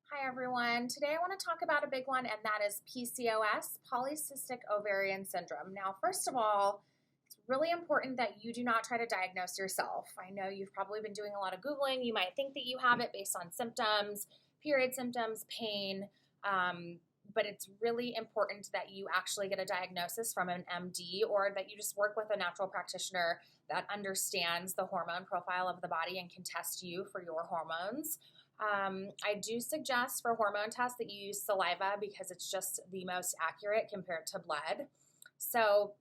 Hi everyone. Today I want to talk about a big one, and that is PCOS, Polycystic Ovarian Syndrome. Now, first of all, it's really important that you do not try to diagnose yourself. I know you've probably been doing a lot of Googling. You might think that you have it based on symptoms, period symptoms, pain, but it's really important that you actually get a diagnosis from an MD or that you just work with a natural practitioner that understands the hormone profile of the body and can test you for your hormones. I do suggest for hormone tests that you use saliva because it's just the most accurate compared to blood. So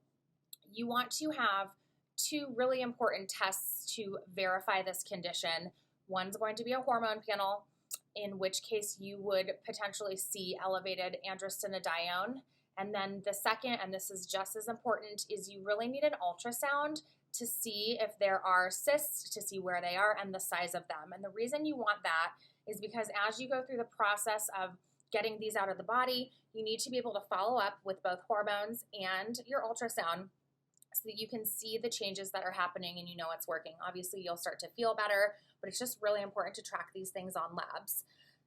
you want to have two really important tests to verify this condition. One's going to be a hormone panel, in which case you would potentially see elevated androstenedione. And then the second, and this is just as important, is you really need an ultrasound to see if there are cysts, to see where they are and the size of them. And the reason you want that is because as you go through the process of getting these out of the body, you need to be able to follow up with both hormones and your ultrasound so that you can see the changes that are happening and you know it's working. Obviously, you'll start to feel better, but it's just really important to track these things on labs.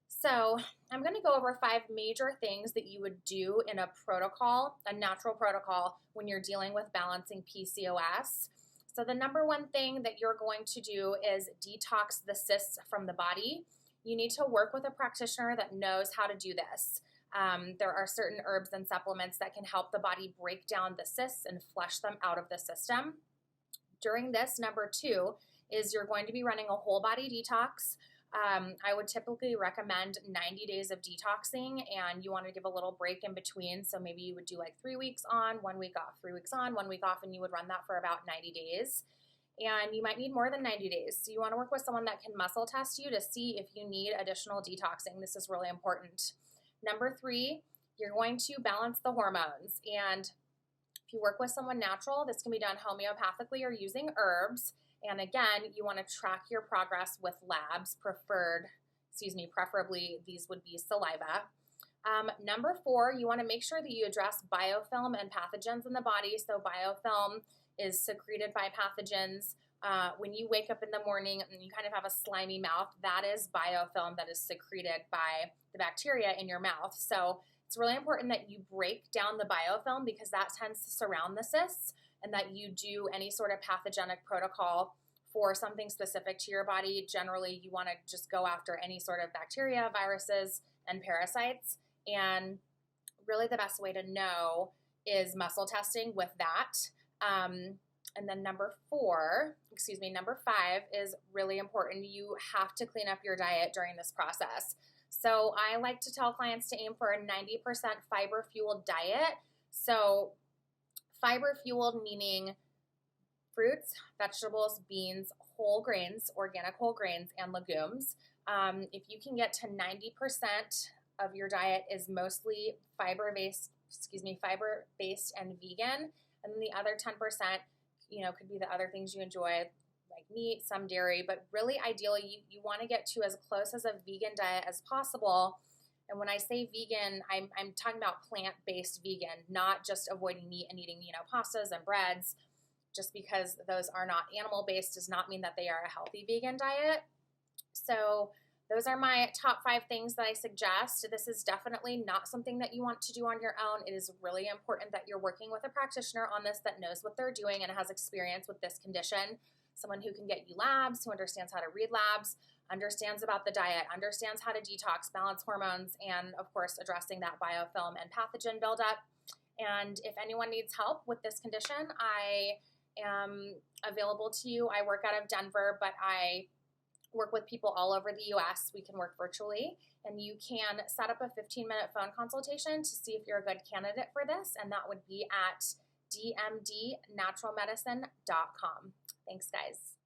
So I'm going to go over 5 major things that you would do in a protocol, a natural protocol, when you're dealing with balancing PCOS. So the number one thing that you're going to do is detox the cysts from the body. You need to work with a practitioner that knows how to do this. There are certain herbs and supplements that can help the body break down the cysts and flush them out of the system. During this, number 2 is you're going to be running a whole body detox. I would typically recommend 90 days of detoxing, and you want to give a little break in between. So maybe you would do like 3 weeks on, 1 week off, 3 weeks on, 1 week off, and you would run that for about 90 days. And you might need more than 90 days. So you want to work with someone that can muscle test you to see if you need additional detoxing. This is really important. Number 3, you're going to balance the hormones. And if you work with someone natural, this can be done homeopathically or using herbs. And again, you want to track your progress with labs, preferably these would be saliva. Number 4, you want to make sure that you address biofilm and pathogens in the body. So biofilm is secreted by pathogens. When you wake up in the morning and you kind of have a slimy mouth, that is biofilm that is secreted by the bacteria in your mouth. So it's really important that you break down the biofilm because that tends to surround the cysts, and that you do any sort of pathogenic protocol for something specific to your body. Generally, you want to just go after any sort of bacteria, viruses, and parasites. And really the best way to know is muscle testing with that. And then number 5 is really important. You have to clean up your diet during this process. So I like to tell clients to aim for a 90% fiber-fueled diet. So fiber-fueled meaning fruits, vegetables, beans, whole grains, organic whole grains, and legumes. If you can get to 90% of your diet is mostly fiber-based and vegan, and then the other 10%, could be the other things you enjoy, like meat, some dairy, but really ideally you want to get to as close as a vegan diet as possible. And when I say vegan, I'm talking about plant-based vegan, not just avoiding meat and eating, pastas and breads. Just because those are not animal-based does not mean that they are a healthy vegan diet. So those are my top 5 things that I suggest. This is definitely not something that you want to do on your own. It is really important that you're working with a practitioner on this that knows what they're doing and has experience with this condition. Someone who can get you labs, who understands how to read labs, understands about the diet, understands how to detox, balance hormones, and of course addressing that biofilm and pathogen buildup. And if anyone needs help with this condition, I am available to you. I work out of Denver, but I work with people all over the U.S. We can work virtually, and you can set up a 15-minute phone consultation to see if you're a good candidate for this, and that would be at dmdnaturalmedicine.com. Thanks, guys.